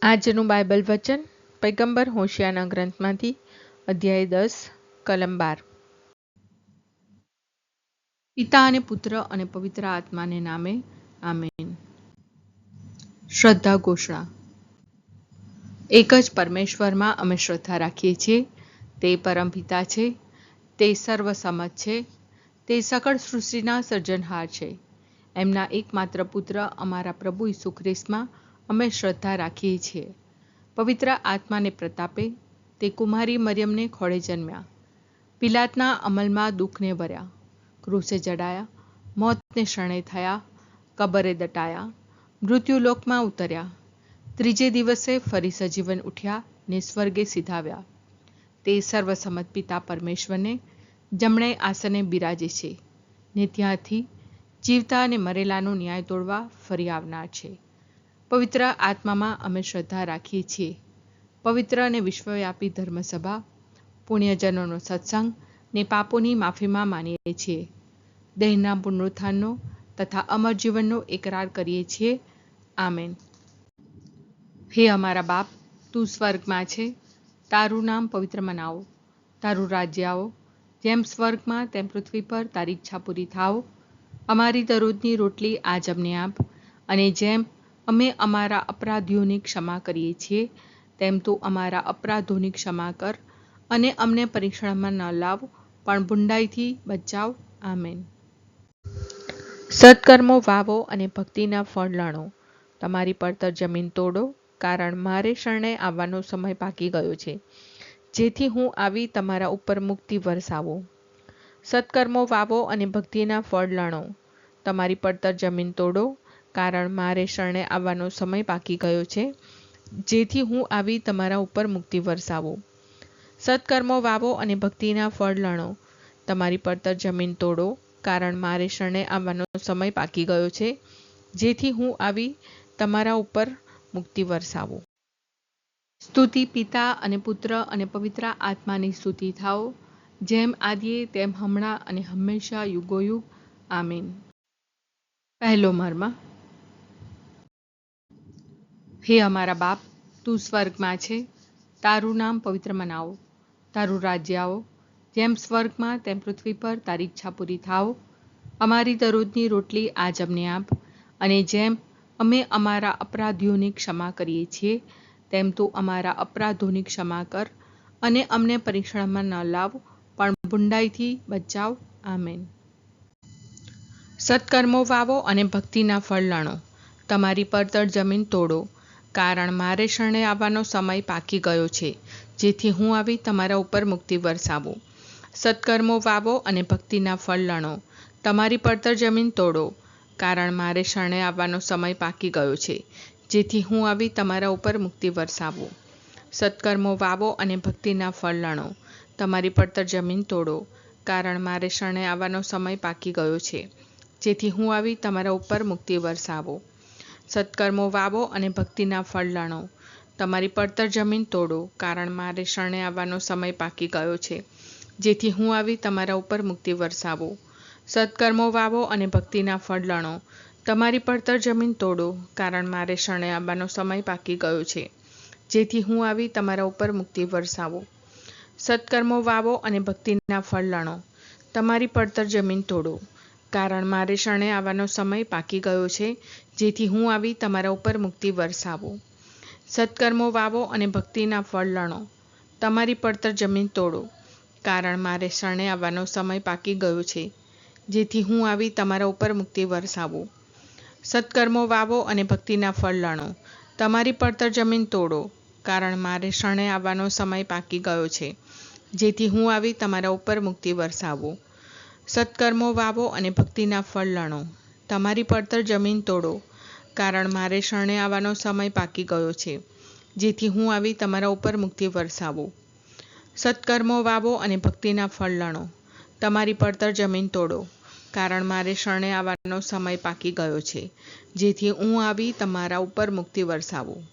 આજનું બાઇબલ વચન પૈગંબર હોશિયાના ગ્રંથમાંથી અધ્યાય 10 કલમ 12। પિતા અને પુત્ર અને પવિત્ર આત્માને નામે આમેન। શ્રદ્ધા ઘોષણા। એક જ પરમેશ્વરમાં અમે શ્રદ્ધા રાખીએ છીએ। તે પરમપિતા છે, તે સર્વસમત છે, તે સકળ સૃષ્ટિના સર્જનહાર છે। એમના એકમાત્ર પુત્ર અમારા પ્રભુ ઈસુ ખ્રિસ્તમાં અમે શ્રદ્ધા રાખીએ છીએ। પવિત્ર આત્માને પ્રતાપે તે કુમારી મરિયમને ખોળે જન્મ્યા, પિલાતના અમલમાં દુઃખને ભર્યા, ક્રૂસે જડાયા, મોતને શરણે થયા, કબરે દટાયા, મૃત્યુલોકમાં ઉતર્યા, ત્રીજે દિવસે ફરી સજીવન ઉઠ્યા ને સ્વર્ગે સીધાવ્યા। તે સર્વસમત પિતા પરમેશ્વરને જમણે આસને બિરાજે છે ને ત્યાંથી જીવતા અને મરેલાનો ન્યાય તોડવા ફરી આવનાર છે। પવિત્ર આત્મામાં અમે શ્રદ્ધા રાખીએ છીએ। પવિત્ર અને વિશ્વવ્યાપી ધર્મસભા, પુણ્યજનોનો સત્સંગ ને પાપોની માફીમાં માનીએ છીએ। દેહના પુનરુત્થાનનો તથા અમર જીવનનો એકરાર કરીએ છીએ। આમેન। હે અમારા બાપ, તું સ્વર્ગમાં છે, તારું નામ પવિત્ર મનાવો, તારું રાજ્ય આવો, જેમ સ્વર્ગમાં તેમ પૃથ્વી પર તારી ઈચ્છા પૂરી થાવ। અમારી દરરોજની રોટલી આજ અમને આપ, અને જેમ અમે અમારા અપરાધીઓની ક્ષમા કરીએ છીએ તેમ તું અમારા અપરાધોની ક્ષમા કર, અને અમને પરીક્ષણમાં ન લાવ પણ બુંડાઈથી બચાવ। આમેન। સત્કર્મો વાવો અને ભક્તિના ફળ લણો, તમારી પડતર જમીન તોડો, કારણ મારે શરણે આવવાનો સમય પાકી ગયો છે, જેથી હું આવી તમારા ઉપર મુક્તિ વરસાવું। સત્કર્મો વાવો અને ભક્તિના ફળ લણો, તમારી પડતર જમીન તોડો, કારણ મારે શરણે આવવાનો સમય પાકી ગયો છે, જેથી હું આવી તમારા ઉપર મુક્તિ વરસાવું। સત્કર્મો વાવો અને ભક્તિના ફળ લણો, તમારી પડતર જમીન તોડો, કારણ મારે શરણે આવવાનો સમય પાકી ગયો છે, જેથી હું આવી તમારા ઉપર મુક્તિ વરસાવું। સ્તુતિ પિતા અને પુત્ર અને પવિત્ર આત્માની સ્તુતિ થાઓ, જેમ આદિએ તેમ હમણાં અને હંમેશા યુગોયુગ। આમીન। પહેલો મર્મ। હે અમારા બાપ, તું સ્વર્ગમાં છે, તારું નામ પવિત્ર મનાવો, તારું રાજ્ય આવો, જેમ સ્વર્ગમાં તેમ પૃથ્વી પર તારી ઈચ્છા પૂરી થાવ। અમારી દરરોજની રોટલી આજ અમને આપ, અને જેમ અમે અમારા અપરાધીઓની ક્ષમા કરીએ છીએ તેમ તું અમારા અપરાધોની ક્ષમા કર, અને અમને પરીક્ષણમાં ન લાવ પણ બુંડાઈથી બચાવ। આમેન। સત્કર્મો વાવો અને ભક્તિના ફળ લણો, તમારી પડતર જમીન તોડો, કારણ મારે શરણે આવવાનો સમય પાકી ગયો છે, જેથી હું આવી તમારા ઉપર મુક્તિ વરસાવું। સત્કર્મો વાવો અને ભક્તિના ફળ લણો, તમારી પડતર જમીન તોડો, કારણ મારે શરણે આવવાનો સમય પાકી ગયો છે, જેથી હું આવી તમારા ઉપર મુક્તિ વરસાવું। સત્કર્મો વાવો અને ભક્તિના ફળ લણો, તમારી પડતર જમીન તોડો, કારણ મારે શરણે આવવાનો સમય પાકી ગયો છે, જેથી હું આવી તમારા ઉપર મુક્તિ વરસાવું। સત્કર્મો વાવો અને ભક્તિના ફળ લણો, તમારી પડતર જમીન તોડો, કારણ મારે શરણે આવવાનો સમય પાકી ગયો છે, જેથી હું આવી તમારા ઉપર મુક્તિ વરસાવું। સત્કર્મો વાવો અને ભક્તિના ફળ લણો, તમારી પડતર જમીન તોડો, કારણ મારે શરણે આવવાનો સમય પાકી ગયો છે, જેથી હું આવી તમારા ઉપર મુક્તિ વરસાવું। સત્કર્મો વાવો અને ભક્તિના ફળ લણો, તમારી પડતર જમીન તોડો, કારણ મારે શરણે આવવાનો સમય પાકી ગયો છે, જેથી હું આવી તમારા ઉપર મુક્તિ વરસાવું। સત્કર્મો વાવો અને ભક્તિના ફળ લણો, તમારી પડતર જમીન તોડો, કારણ મારે શરણે આવવાનો સમય પાકી ગયો છે, જેથી હું આવી તમારા ઉપર મુક્તિ વરસાવું। સત્કર્મો વાવો અને ભક્તિના ફળ લણો, તમારી પડતર જમીન તોડો, કારણ મારે શરણે આવવાનો સમય પાકી ગયો છે, જેથી હું આવી તમારા ઉપર મુક્તિ વરસાવું। સત્કર્મો વાવો અને ભક્તિના ફળ લણો, તમારી પડતર જમીન તોડો, કારણ મારે શરણે આવવાનો સમય પાકી ગયો છે, જેથી હું આવી તમારા ઉપર મુક્તિ વરસાવું। સત્કર્મો વાવો અને ભક્તિના ફળ લણો, તમારી પડતર જમીન તોડો, કારણ મારે શરણે આવવાનો સમય પાકી ગયો છે, જેથી હું આવી તમારા ઉપર મુક્તિ વરસાવું।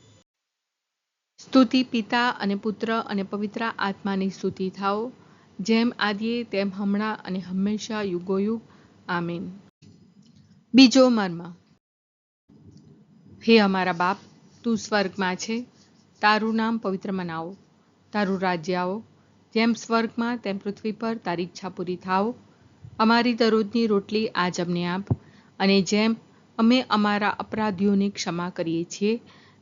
સ્તુતિ પિતા અને પુત્ર અને પવિત્ર આત્માની સ્તુતિ થાઓ, જેમ આદિએ તેમ હમણાં અને હંમેશા યુગોયુગ। આમીન। બીજો મર્મ। હે અમારા બાપ, તું સ્વર્ગમાં છે, તારું નામ પવિત્ર મનાવો, તારું રાજ્ય આવો, જેમ સ્વર્ગમાં તેમ પૃથ્વી પર તારી ઈચ્છા પૂરી થાવ. અમારી દરરોજની રોટલી આજ અમને આપ, અને જેમ અમે અમારા અપરાધીઓની ક્ષમા કરીએ છીએ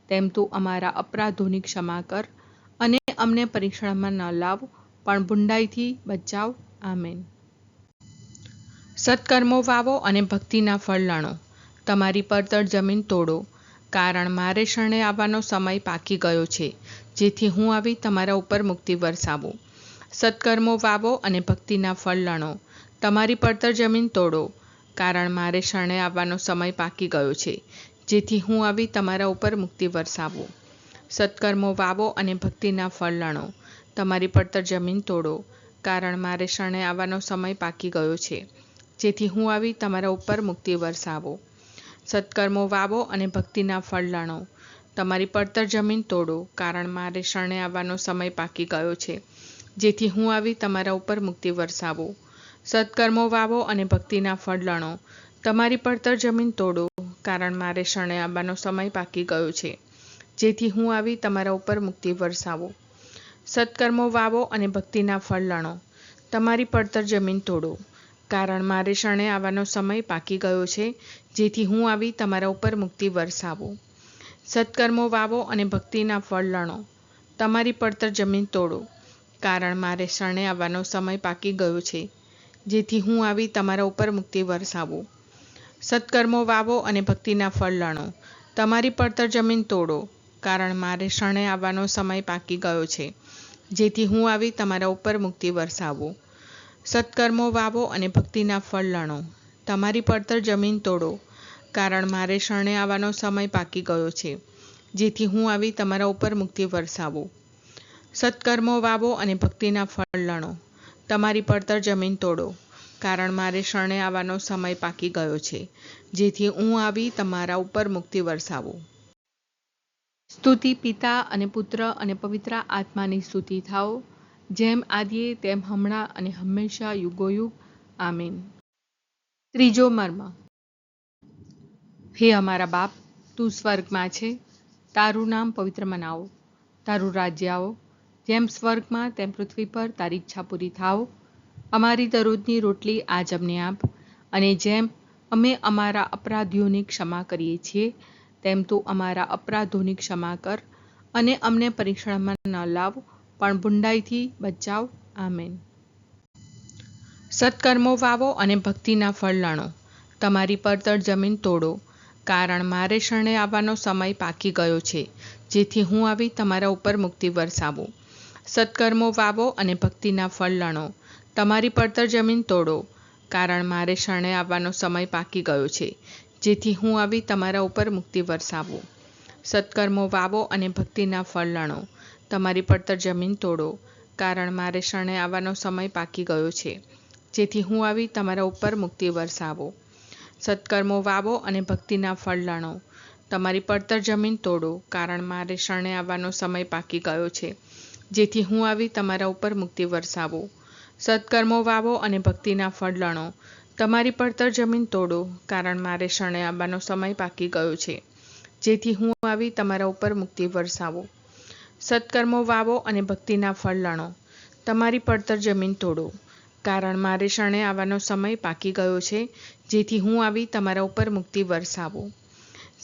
તેમ તું અમારા અપરાધોની ક્ષમા કર, અને અમને પરીક્ષણમાં ન લાવ પણ બુંડાઈથી બચાવ. આમેન. સત્કર્મો વાવો અને ભક્તિના ફળ લણો. તમારી પડતર જમીન તોડો, કારણ મારે શરણે આવવાનો સમય પાકી ગયો છે, જેથી હું આવી તમારા ઉપર મુક્તિ વરસાવું. સત્કર્મો વાવો અને ભક્તિના ફળ લણો. તમારી પડતર જમીન તોડો, કારણ મારે શરણે આવવાનો સમય પાકી ગયો છે, જેથી હું આવી તમારા ઉપર મુક્તિ વરસાવું. સત્કર્મો વાવો અને ભક્તિના ફળ લણો. તમારી પડતર જમીન તોડો, કારણ મારે શરણે આવવાનો સમય પાકી ગયો છે, જેથી હું આવી તમારા ઉપર મુક્તિ વરસાવો. સત્કર્મો વાવો અને ભક્તિના ફળ લણો. તમારી પડતર જમીન તોડો, કારણ મારે શરણે આવવાનો સમય પાકી ગયો છે, જેથી હું આવી તમારા ઉપર મુક્તિ વરસાવું. સત્કર્મો વાવો અને ભક્તિના ફળ લણો. તમારી પડતર જમીન તોડો, કારણ મારે શરણે આવવાનો સમય પાકી ગયો છે, જેથી હું આવી તમારા ઉપર મુક્તિ વરસાવું. સત્કર્મો વાવો અને ભક્તિના ફળ લણો. તમારી પડતર જમીન તોડો, કારણ મારે શરણે આવવાનો સમય પાકી ગયો છે, જેથી હું આવી તમારા ઉપર મુક્તિ વરસાવું. સત્કર્મો વાવો અને ભક્તિના ફળ લણો. તમારી પડતર જમીન તોડો, કારણ મારે શરણે આવવાનો સમય પાકી ગયો છે, જેથી હું આવી તમારા ઉપર મુક્તિ વરસાવું. સત્કર્મો વાવો અને ભક્તિના ફળ લણો. તમારી પડતર જમીન તોડો, કારણ મારે શરણે આવવાનો સમય પાકી ગયો છે, જેથી હું આવી તમારા ઉપર મુક્તિ વરસાવું. સત્કર્મો વાવો અને ભક્તિના ફળ લણો. તમારી પડતર જમીન તોડો, કારણ મારે શરણે આવવાનો સમય પાકી ગયો છે, જેથી હું આવી તમારા ઉપર મુક્તિ વરસાવું. સત્કર્મો વાવો અને ભક્તિના ફળ લણો. તમારી પડતર જમીન તોડો, કારણ મારે શરણે આવવાનો સમય પાકી ગયો છે, જેથી હું આવી તમારા ઉપર મુક્તિ વરસાવું. સ્તુતિ પિતા અને પુત્ર અને પવિત્ર આત્માની સ્તુતિ થાઓ, જેમ આદિએ તેમ હમણાં અને હંમેશા યુગોયુગ. આમીન. ત્રીજો મર્મ. હે અમારા બાપ, તું સ્વર્ગમાં છે, તારું નામ પવિત્ર મનાવો, તારું રાજ્ય આવો, જેમ સ્વર્ગમાં તેમ પૃથ્વી પર તારી ઈચ્છા પૂરી થાવ. અમારી દરરોજની રોટલી આજ અમને આપ, અને જેમ અમે અમારા અપરાધીઓની ક્ષમા કરીએ છીએ તેમ તું અમારા અપરાધોની ક્ષમા કર, અને અમને પરીક્ષણમાં ન લાવ પણ બુંડાઈથી બચાવ. આમેન. સત્કર્મો વાવો અને ભક્તિના ફળ લણો. તમારી પડતર જમીન તોડો, કારણ મારે શરણે આવવાનો સમય પાકી ગયો છે, જેથી હું આવી તમારા ઉપર મુક્તિ વરસાવું. સત્કર્મો વાવો અને ભક્તિના ફળ લણો. તમારી પડતર જમીન તોડો, કારણ મારે શરણે આવવાનો સમય પાકી ગયો છે, જેથી હું આવી તમારા ઉપર મુક્તિ વરસાવું. સત્કર્મો વાવો અને ભક્તિના ફળ લણો. તમારી પડતર જમીન તોડો, કારણ મારે શરણે આવવાનો સમય પાકી ગયો છે, જેથી હું આવી તમારા ઉપર મુક્તિ વરસાવું. સત્કર્મો વાવો અને ભક્તિના ફળ લણો. તમારી પડતર જમીન તોડો, કારણ મારે શરણે આવવાનો સમય પાકી ગયો છે, જેથી હું આવી તમારા ઉપર મુક્તિ વરસાવું. સત્કર્મો વાવો અને ભક્તિના ફળ લણો. તમારી પડતર જમીન તોડો, કારણ મારે શરણે આવવાનો સમય પાકી ગયો છે, જેથી હું આવી તમારા ઉપર મુક્તિ વરસાવું. સત્કર્મો વાવો અને ભક્તિના ફળ લણો. તમારી પડતર જમીન તોડો, કારણ મારે શરણે આવવાનો સમય પાકી ગયો છે, જેથી હું આવી તમારા ઉપર મુક્તિ વરસાવું.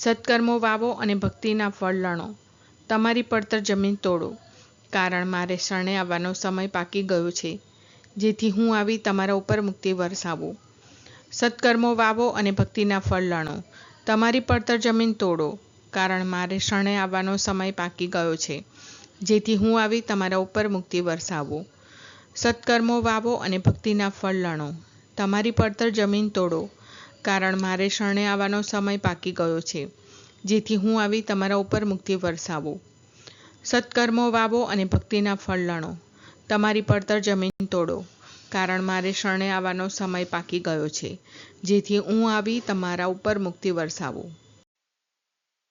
સત્કર્મો વાવો અને ભક્તિના ફળ લણો. તમારી પડતર જમીન તોડો, કારણ મારે શરણે આવવાનો સમય પાકી ગયો છે, જેથી હું આવી તમારા ઉપર મુક્તિ વરસાવું. સત્કર્મો વાવો અને ભક્તિના ફળ લણો. તમારી પડતર જમીન તોડો, કારણ મારે શરણે આવવાનો સમય પાકી ગયો છે, જેથી હું આવી તમારા ઉપર મુક્તિ વરસાવું. સત્કર્મો વાવો અને ભક્તિના ફળ લણો. તમારી પડતર જમીન તોડો, કારણ મારે શરણે આવવાનો સમય પાકી ગયો છે, જેથી હું આવી તમારા ઉપર મુક્તિ વરસાવું. સત્કર્મો વાવો અને ભક્તિના ફળ લણો. તમારી પડતર જમીન તોડો, કારણ મારે શરણે આવવાનો સમય પાકી ગયો છે, જેથી હું આવી તમારા ઉપર મુક્તિ વરસાવું.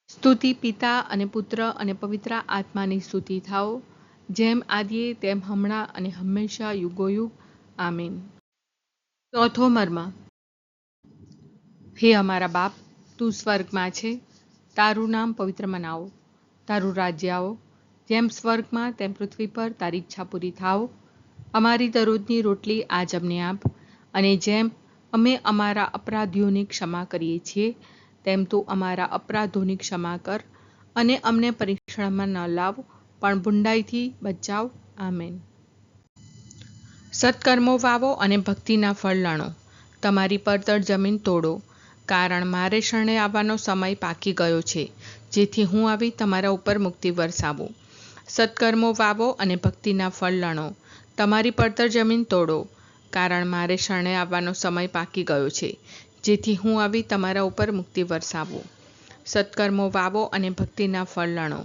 સ્તુતિ પિતા અને પુત્ર અને પવિત્ર આત્માની સ્તુતિ થાઓ, જેમ આદિએ તેમ હમણાં અને હંમેશા યુગોયુગ. આમીન. ચોથો મર્મ. હે અમારા બાપ, તું સ્વર્ગમાં છે, તારું નામ પવિત્ર મનાવો, તારું રાજ્ય આવો, જેમ સ્વર્ગમાં તેમ પૃથ્વી પર તારી ઈચ્છા પૂરી થાવ. અમારી દરરોજની રોટલી આજ અમને આપ, અને જેમ અમે અમારા અપરાધીઓની ક્ષમા કરીએ છીએ તેમ તું અમારા અપરાધોની ક્ષમા કર, અને અમને પરીક્ષણમાં ન લાવ પણ બુંડાઈથી બચાવ. આમેન. સત્કર્મો વાવો અને ભક્તિના ફળ લણો. તમારી પડતર જમીન તોડો, કારણ મારે શરણે આવવાનો સમય પાકી ગયો છે, જેથી હું આવી તમારા ઉપર મુક્તિ વરસાવું. સત્કર્મો વાવો અને ભક્તિના ફળ લણો. તમારી પડતર જમીન તોડો, કારણ મારે શરણે આવવાનો સમય પાકી ગયો છે, જેથી હું આવી તમારા ઉપર મુક્તિ વરસાવું. સત્કર્મો વાવો અને ભક્તિના ફળ લણો.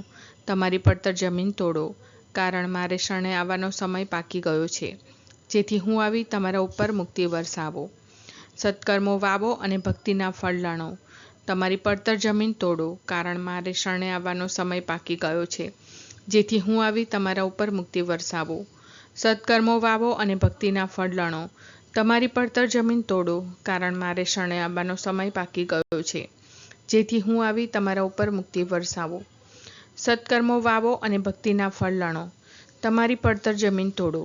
તમારી પડતર જમીન તોડો, કારણ મારે શરણે આવવાનો સમય પાકી ગયો છે, જેથી હું આવી તમારા ઉપર મુક્તિ વરસાવો. સત્કર્મો વાવો અને ભક્તિના ફળ લણો. તમારી પડતર જમીન તોડો, કારણ મારે શરણે આવવાનો સમય પાકી ગયો છે, જેથી હું આવી તમારા ઉપર મુક્તિ વરસાવું. સત્કર્મો વાવો અને ભક્તિના ફળ લણો. તમારી પડતર જમીન તોડો, કારણ મારે શરણે આવવાનો સમય પાકી ગયો છે, જેથી હું આવી તમારા ઉપર મુક્તિ વરસાવું. સત્કર્મો વાવો અને ભક્તિના ફળ લણો. તમારી પડતર જમીન તોડો,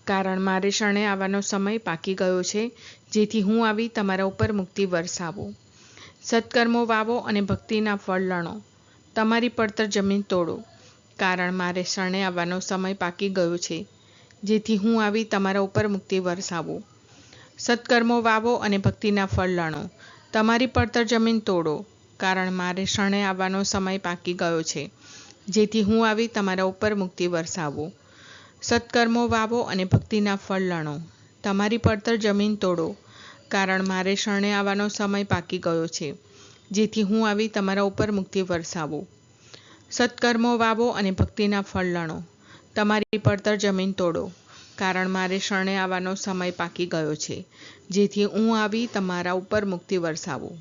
કારણ મારે શરણે આવવાનો સમય પાકી ગયો છે, જેથી હું આવી તમારા ઉપર મુક્તિ વરસાવું. સત્કર્મો વાવો અને ભક્તિના ફળ લણો. તમારી પડતર જમીન તોડો, કારણ મારે શરણે આવવાનો સમય પાકી ગયો છે, જેથી હું આવી તમારા ઉપર મુક્તિ વરસાવું. સત્કર્મો વાવો અને ભક્તિના ફળ લણો. તમારી પડતર જમીન તોડો, કારણ મારે શરણે આવવાનો સમય પાકી ગયો છે, જેથી હું આવી તમારા ઉપર મુક્તિ વરસાવું. સત્કર્મો વાવો અને ભક્તિના ફળ લણો. તમારી પડતર જમીન તોડો, કારણ મારે શરણે આવવાનો સમય પાકી ગયો છે, જેથી હું આવી તમારા ઉપર મુક્તિ વરસાવું. સત્કર્મો વાવો અને ભક્તિના ફળ લણો. તમારી પડતર જમીન તોડો, કારણ મારે શરણે આવવાનો સમય પાકી ગયો છે, જેથી હું આવી તમારા ઉપર મુક્તિ વરસાવું.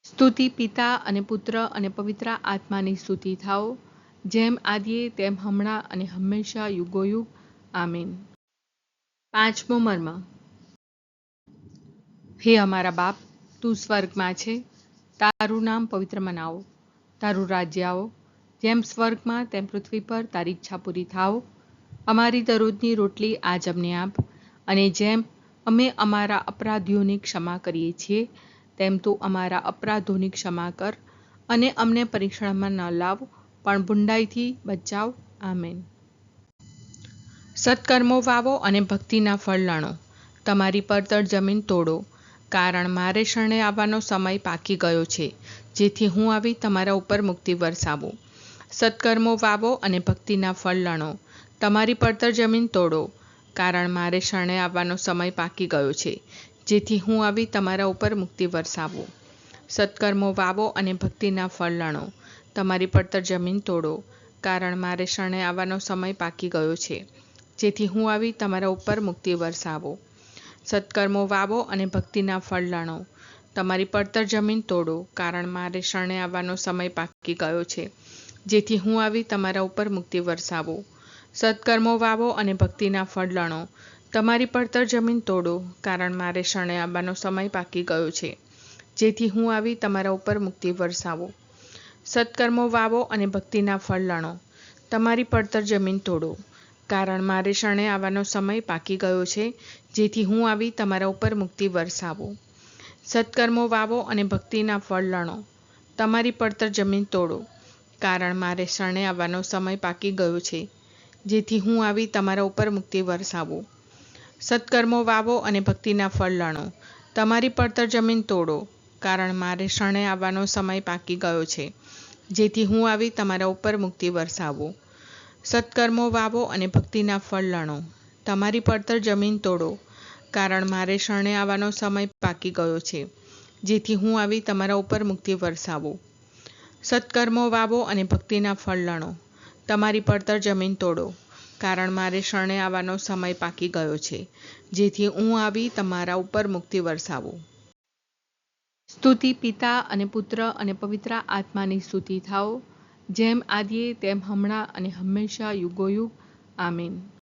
સ્તુતિ પિતા અને પુત્ર અને પવિત્ર આત્માની સ્તુતિ થાઓ, જેમ આદિએ તેમ હમણાં અને હંમેશા યુગોયુગ. આમીન. પાંચમો મર્મ. હે અમારા બાપ, તું સ્વર્ગમાં છે, તારું નામ પવિત્ર મનાવો, તારું રાજ્ય આવો. જેમ સ્વર્ગમાં તેમ પૃથ્વી પર તારી ઈચ્છા પૂરી થાવ. અમારી દરરોજની રોટલી આજ અમને આપ, અને જેમ અમે અમારા અપરાધીઓની ક્ષમા કરીએ છીએ તેમ તું અમારા અપરાધોની ક્ષમા કર, અને અમને પરીક્ષણમાં ન લાવ પણ બુંડાઈથી બચાવ. આમેન. સત્કર્મો વાવો અને ભક્તિના ફળ લણો. તમારી પડતર જમીન તોડો, કારણ મારે શરણે આવવાનો સમય પાકી ગયો છે, જેથી હું આવી તમારા ઉપર મુક્તિ વરસાવું. સત્કર્મો વાવો અને ભક્તિના ફળ લણો. તમારી પડતર જમીન તોડો, કારણ મારે શરણે આવવાનો સમય પાકી ગયો છે, જેથી હું આવી તમારા ઉપર મુક્તિ વરસાવું. સત્કર્મો વાવો અને ભક્તિના ફળ લણો. તમારી પડતર જમીન તોડો, કારણ મારે શરણે આવવાનો સમય પાકી ગયો છે, જેથી હું આવી તમારા ઉપર મુક્તિ વરસાવું. સત્કર્મો વાવો અને ભક્તિના ફળ લણો. તમારી પડતર જમીન તોડો, કારણ મારે શરણે આવવાનો સમય પાકી ગયો છે, જેથી હું આવી તમારા ઉપર મુક્તિ વરસાવું. સત્કર્મો વાવો અને ભક્તિના ફળ લણો. તમારી પડતર જમીન તોડો, કારણ મારે શરણે આવવાનો સમય પાકી ગયો છે, જેથી હું આવી તમારા ઉપર મુક્તિ વરસાવું. સત્કર્મો વાવો અને ભક્તિના ફળ લણો. તમારી પડતર જમીન તોડો, કારણ મારે શરણે આવવાનો સમય પાકી ગયો છે, જેથી હું આવી તમારા ઉપર મુક્તિ વરસાવું. સત્કર્મો વાવો અને ભક્તિના ફળ લણો. તમારી પડતર જમીન તોડો, કારણ મારે શરણે આવવાનો સમય પાકી ગયો છે, જેથી હું આવી તમારા ઉપર મુક્તિ વરસાવું. સત્કર્મો વાવો અને ભક્તિના ફળ લણો. તમારી પડતર જમીન તોડો, કારણ મારે શરણે આવવાનો સમય પાકી ગયો છે, જેથી હું આવી તમારા ઉપર મુક્તિ વરસાવું. સત્કર્મો વાવો અને ભક્તિના ફળ લણો. તમારી પડતર જમીન તોડો, કારણ મારે શરણે આવવાનો સમય પાકી ગયો છે, જેથી હું આવી તમારા ઉપર મુક્તિ વરસાવું. સત્કર્મો વાવો અને ભક્તિના ફળ લણો. તમારી પડતર જમીન તોડો, કારણ મારે શરણે આવવાનો સમય પાકી ગયો છે, જેથી હું આવી તમારા ઉપર મુક્તિ વરસાવું. સ્તુતિ પિતા અને પુત્ર અને પવિત્ર આત્માની સ્તુતિ થાઓ, જેમ આદિએ તેમ હમણાં અને હંમેશા યુગોયુગ. આમીન.